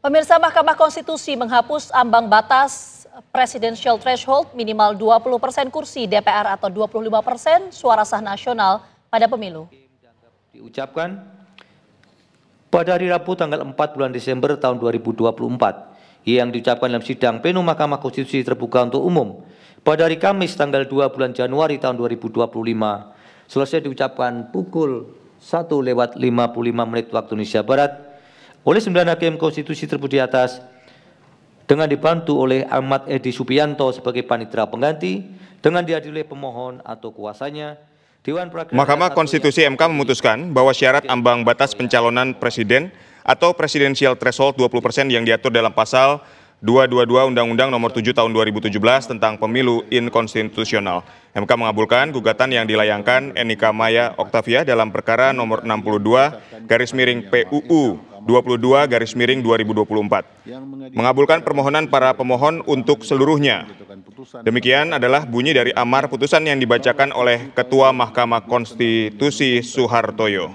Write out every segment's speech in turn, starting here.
Pemirsa, Mahkamah Konstitusi menghapus ambang batas presidential threshold minimal 20% kursi DPR atau 25% suara sah nasional pada pemilu. Diucapkan pada hari Rabu tanggal 4 bulan Desember tahun 2024 yang diucapkan dalam sidang plenum Mahkamah Konstitusi terbuka untuk umum pada hari Kamis tanggal 2 bulan Januari tahun 2025 selesai diucapkan pukul 1:55 waktu Indonesia Barat oleh 9 hakim konstitusi tersebut di atas dengan dibantu oleh Ahmad Edi Subianto sebagai panitera pengganti dengan dihadiri oleh pemohon atau kuasanya. Mahkamah Konstitusi MK memutuskan bahwa syarat ambang batas pencalonan presiden atau presidensial threshold 20% yang diatur dalam pasal 222 Undang-Undang Nomor 7 Tahun 2017 tentang Pemilu inkonstitusional. MK mengabulkan gugatan yang dilayangkan Enika Maya Oktavia dalam perkara nomor 62/PUU 22/2024. Mengabulkan permohonan para pemohon untuk seluruhnya. Demikian adalah bunyi dari amar putusan yang dibacakan oleh Ketua Mahkamah Konstitusi Suhartoyo.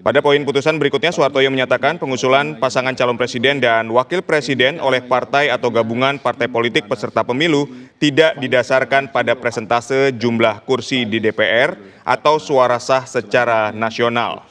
Pada poin putusan berikutnya, Suhartoyo menyatakan pengusulan pasangan calon presiden dan wakil presiden oleh partai atau gabungan partai politik peserta pemilu tidak didasarkan pada persentase jumlah kursi di DPR atau suara sah secara nasional.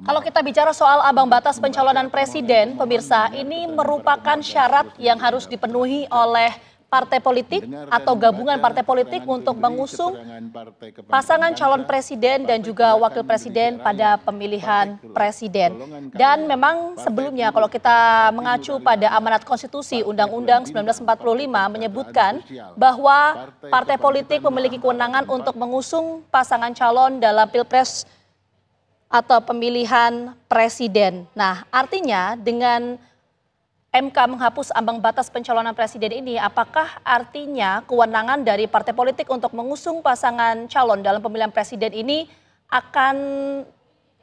Kalau kita bicara soal ambang batas pencalonan presiden, pemirsa, ini merupakan syarat yang harus dipenuhi oleh partai politik atau gabungan partai politik untuk mengusung pasangan calon presiden dan juga wakil presiden pada pemilihan presiden. Dan memang sebelumnya kalau kita mengacu pada amanat konstitusi Undang-Undang 1945 menyebutkan bahwa partai politik memiliki kewenangan untuk mengusung pasangan calon dalam pilpres atau pemilihan presiden. Nah, artinya dengan MK menghapus ambang batas pencalonan presiden ini, apakah artinya kewenangan dari partai politik untuk mengusung pasangan calon dalam pemilihan presiden ini akan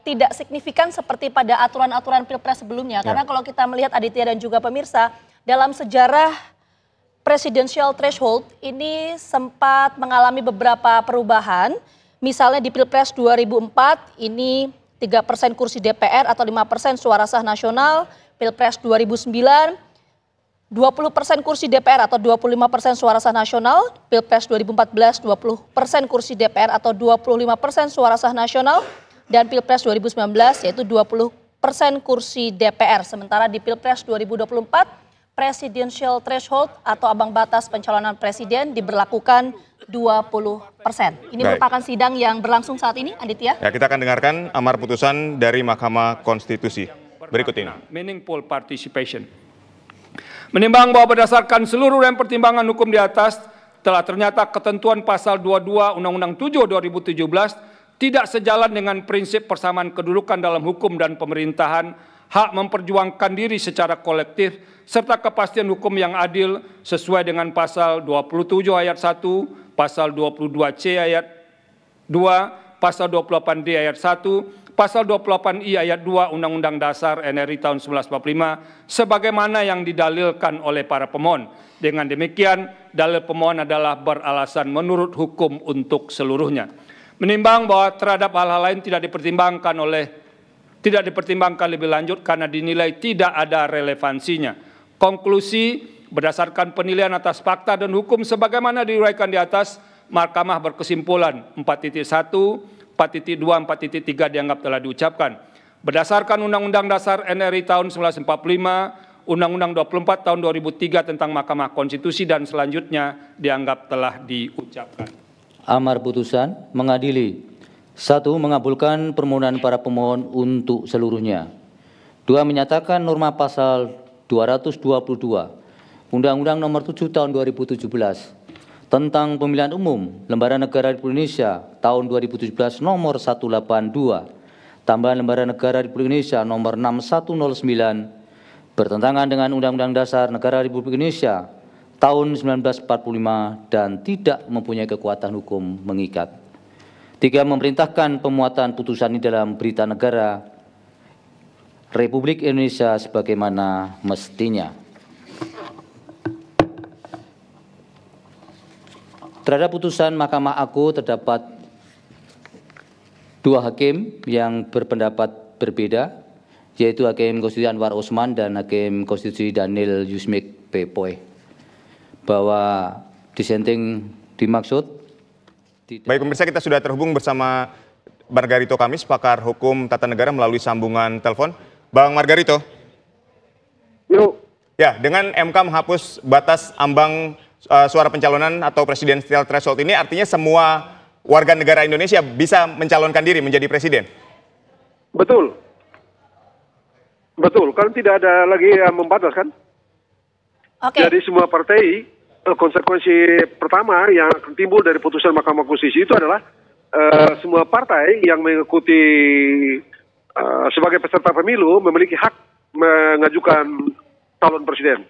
tidak signifikan seperti pada aturan-aturan pilpres sebelumnya? Karena kalau kita melihat Aditya dan juga pemirsa, dalam sejarah presidential threshold ini sempat mengalami beberapa perubahan. Misalnya di Pilpres 2004 ini 3% kursi DPR atau 5% suara sah nasional. Pilpres 2009, 20% kursi DPR atau 25% suara sah nasional. Pilpres 2014, 20% kursi DPR atau 25% suara sah nasional. Dan Pilpres 2019 yaitu 20% kursi DPR. Sementara di Pilpres 2024, presidential threshold atau ambang batas pencalonan presiden diberlakukan 20%. Ini merupakan sidang yang berlangsung saat ini, Aditya. Ya, kita akan dengarkan amar putusan dari Mahkamah Konstitusi. Berikut ini. Meaningful participation. Menimbang bahwa berdasarkan seluruh rangkaian pertimbangan hukum di atas, telah ternyata ketentuan pasal 22 Undang-Undang 7 2017 tidak sejalan dengan prinsip persamaan kedudukan dalam hukum dan pemerintahan, hak memperjuangkan diri secara kolektif, serta kepastian hukum yang adil sesuai dengan pasal 27 ayat 1, pasal 22C ayat 2, pasal 28D ayat 1, Pasal 28I ayat 2 Undang-Undang Dasar NRI tahun 1945 sebagaimana yang didalilkan oleh para pemohon. Dengan demikian, dalil pemohon adalah beralasan menurut hukum untuk seluruhnya. Menimbang bahwa terhadap hal-hal lain tidak dipertimbangkan lebih lanjut karena dinilai tidak ada relevansinya. Konklusi berdasarkan penilaian atas fakta dan hukum sebagaimana diuraikan di atas, Mahkamah berkesimpulan 4.1 4.2, 4.3 dianggap telah diucapkan. Berdasarkan Undang-Undang Dasar NRI tahun 1945, Undang-Undang 24 tahun 2003 tentang Mahkamah Konstitusi dan selanjutnya dianggap telah diucapkan. Amar putusan mengadili: 1. Mengabulkan permohonan para pemohon untuk seluruhnya. 2. Menyatakan norma pasal 222 Undang-Undang Nomor 7 Tahun 2017 tentang Pemilihan Umum Lembaran Negara Republik Indonesia tahun 2017 nomor 182, tambahan Lembaran Negara Republik Indonesia nomor 6109 bertentangan dengan Undang-Undang Dasar Negara Republik Indonesia tahun 1945 dan tidak mempunyai kekuatan hukum mengikat. 3. Memerintahkan pemuatan putusan ini dalam Berita Negara Republik Indonesia sebagaimana mestinya. Terhadap putusan Mahkamah Agung terdapat 2 hakim yang berpendapat berbeda, yaitu Hakim Konstitusi Anwar Usman dan Hakim Konstitusi Daniel Yusmik P. Poe, bahwa dissenting dimaksud. Baik pemirsa, kita sudah terhubung bersama Margarito Kamis, pakar hukum tata negara melalui sambungan telepon. Bang Margarito. Yuk. Ya, dengan MK menghapus batas ambang suara pencalonan atau presidensial threshold ini, artinya semua warga negara Indonesia bisa mencalonkan diri menjadi presiden? Betul. Betul, kan tidak ada lagi yang membatas kan? Oke. Jadi semua partai, konsekuensi pertama yang timbul dari putusan Mahkamah Konstitusi itu adalah semua partai yang mengikuti sebagai peserta pemilu memiliki hak mengajukan calon presiden.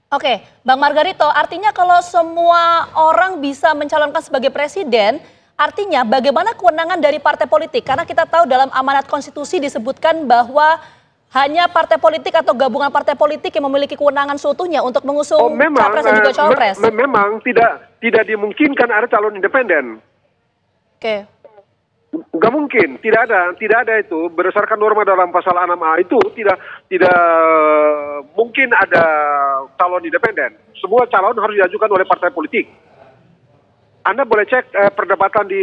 Oke, Bang Margarito, artinya kalau semua orang bisa mencalonkan sebagai presiden, artinya bagaimana kewenangan dari partai politik? Karena kita tahu dalam amanat konstitusi disebutkan bahwa hanya partai politik atau gabungan partai politik yang memiliki kewenangan seutuhnya untuk mengusung capres dan juga cawapres. Memang tidak dimungkinkan ada calon independen. Oke. Nggak mungkin, tidak ada itu berdasarkan norma dalam pasal 6A itu tidak mungkin ada calon independen. Semua calon harus diajukan oleh partai politik. Anda boleh cek perdebatan di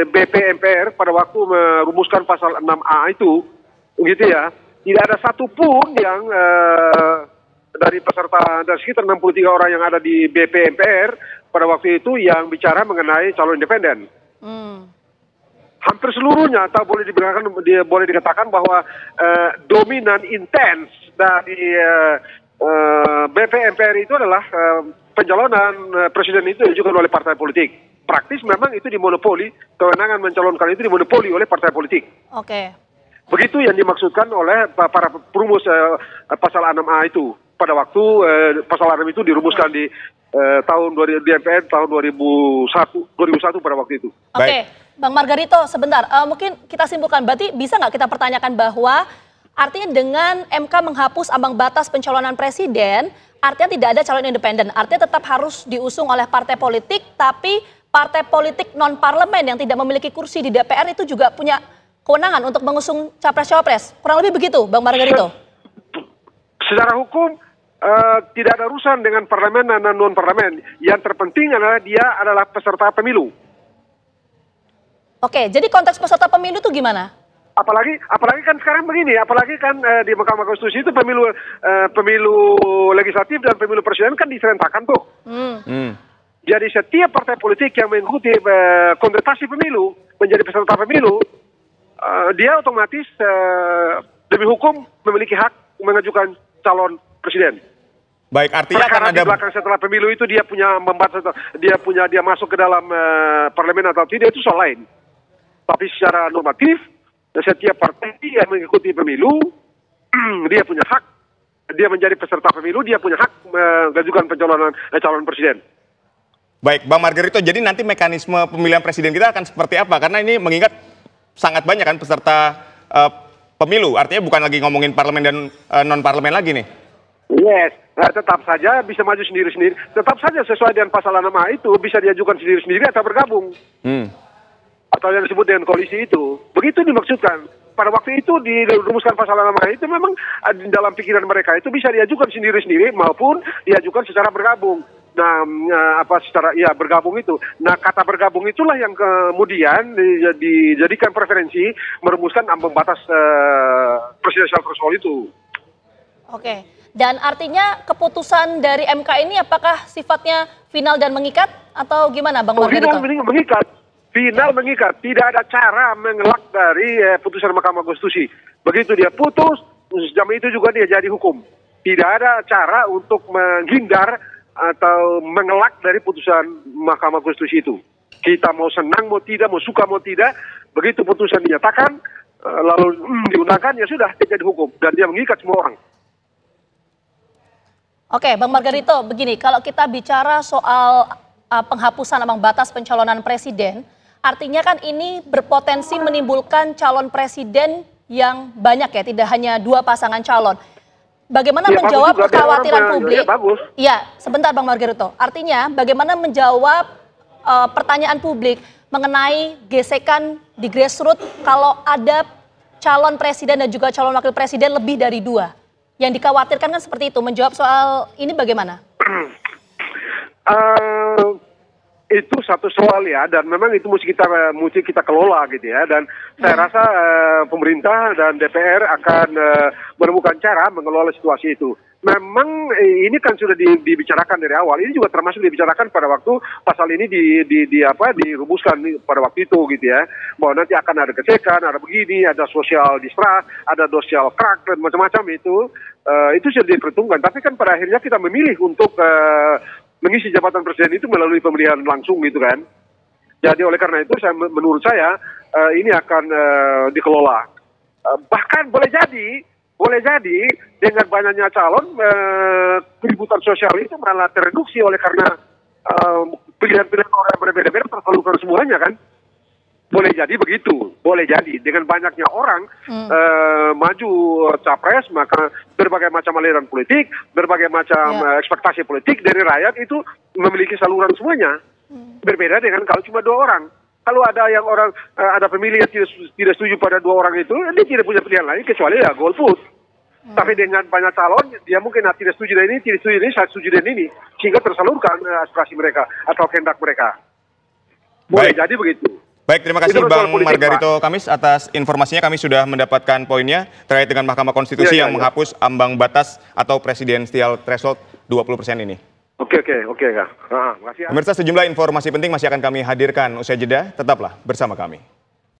BP MPR pada waktu merumuskan pasal 6A itu, gitu ya. Tidak ada satupun yang dari peserta, dari sekitar 63 orang yang ada di BP MPR pada waktu itu yang bicara mengenai calon independen. Hampir seluruhnya, atau boleh dikatakan bahwa dominan intens dari BP MPR itu adalah pencalonan presiden itu diajukan oleh partai politik. Praktis memang itu dimonopoli, kewenangan mencalonkan itu dimonopoli oleh partai politik. Oke. Begitu yang dimaksudkan oleh para perumus pasal 6A itu. Pada waktu pasal 6 itu dirumuskan di di MPR tahun 2001 pada waktu itu. Oke, Bang Margarito, sebentar. Mungkin kita simpulkan, berarti bisa nggak kita pertanyakan bahwa artinya dengan MK menghapus ambang batas pencalonan presiden, artinya tidak ada calon independen. Artinya tetap harus diusung oleh partai politik, tapi partai politik non-parlemen yang tidak memiliki kursi di DPR itu juga punya kewenangan untuk mengusung capres-cawapres. Kurang lebih begitu, Bang Margarito? Secara hukum, tidak ada urusan dengan parlemen dan non-parlemen. Yang terpenting adalah dia adalah peserta pemilu. Oke, jadi konteks peserta pemilu itu gimana? Apalagi kan sekarang begini, apalagi kan di Mahkamah Konstitusi itu pemilu legislatif dan pemilu presiden kan diserentakkan tuh. Jadi setiap partai politik yang mengikuti kontestasi pemilu menjadi peserta pemilu, dia otomatis demi hukum memiliki hak mengajukan calon presiden. Baik, artinya akan ada di belakang setelah pemilu itu dia punya membatas, dia masuk ke dalam parlemen atau tidak itu soal lain. Tapi secara normatif, setiap partai yang mengikuti pemilu, dia punya hak, dia menjadi peserta pemilu, dia punya hak mengajukan pencalonan calon presiden. Baik, Bang Margarito, jadi nanti mekanisme pemilihan presiden kita akan seperti apa? Karena ini mengingat sangat banyak kan peserta pemilu, artinya bukan lagi ngomongin parlemen dan non-parlemen lagi nih. Yes, nah, tetap saja bisa maju sendiri-sendiri. Tetap saja sesuai dengan pasal 6A itu bisa diajukan sendiri-sendiri atau bergabung. Atau yang disebut dengan koalisi itu. Begitu dimaksudkan. Pada waktu itu dirumuskan pasal 6A itu memang dalam pikiran mereka itu bisa diajukan sendiri-sendiri maupun diajukan secara bergabung. Nah, bergabung itu. Nah, kata bergabung itulah yang kemudian dijadikan preferensi merumuskan ambang batas presidensial threshold itu. Oke. Dan artinya keputusan dari MK ini apakah sifatnya final dan mengikat atau gimana, Bang Margarito? Final mengikat. Tidak ada cara mengelak dari putusan Mahkamah Konstitusi. Begitu dia putus, jam itu juga dia jadi hukum. Tidak ada cara untuk menghindar atau mengelak dari putusan Mahkamah Konstitusi itu. Kita mau senang, mau tidak, mau suka, mau tidak, begitu putusan dinyatakan, lalu diundangkan, ya sudah, dia jadi hukum. Dan dia mengikat semua orang. Oke, Bang Margarito, begini, kalau kita bicara soal penghapusan ambang batas pencalonan presiden, artinya kan ini berpotensi menimbulkan calon presiden yang banyak ya, tidak hanya 2 pasangan calon. Bagaimana menjawab kekhawatiran publik? Iya, sebentar Bang Margarito. Artinya bagaimana menjawab pertanyaan publik mengenai gesekan di grassroots kalau ada calon presiden dan juga calon wakil presiden lebih dari 2. Yang dikhawatirkan kan seperti itu. Menjawab soal ini bagaimana? Itu satu soal ya, dan memang itu mesti kita kelola gitu ya, dan saya rasa pemerintah dan DPR akan menemukan cara mengelola situasi itu. Memang ini kan sudah dibicarakan dari awal, ini juga termasuk dibicarakan pada waktu pasal ini dirumuskan pada waktu itu gitu ya, bahwa nanti akan ada gesekan, ada begini, ada social distrust, ada social crack dan macam-macam itu sudah diperhitungkan. Tapi kan pada akhirnya kita memilih untuk mengisi jabatan presiden itu melalui pemilihan langsung gitu kan. Jadi oleh karena itu menurut saya ini akan dikelola. Bahkan boleh jadi dengan banyaknya calon keributan sosial itu malah tereduksi oleh karena pilihan-pilihan orang yang berbeda-beda tersalurkan semuanya kan. Boleh jadi begitu, boleh jadi dengan banyaknya orang maju capres, maka berbagai macam aliran politik, berbagai macam ekspektasi politik dari rakyat itu memiliki saluran semuanya. Berbeda dengan kalau cuma 2 orang. Kalau ada yang ada pemilih yang tidak setuju pada 2 orang itu, dia tidak punya pilihan lain kecuali ya golput. Tapi dengan banyak calon, dia mungkin tidak setuju dengan ini, tidak setuju dengan ini, saya setuju dengan ini, sehingga tersalurkan aspirasi mereka atau kehendak mereka. Boleh jadi begitu. Baik, terima kasih Bang Margarito Kamis atas informasinya. Kami sudah mendapatkan poinnya terkait dengan Mahkamah Konstitusi yang menghapus ambang batas atau presidensial threshold 20% ini. Oke, Kak. Makasih ya. Pemirsa, sejumlah informasi penting masih akan kami hadirkan usai jeda. Tetaplah bersama kami.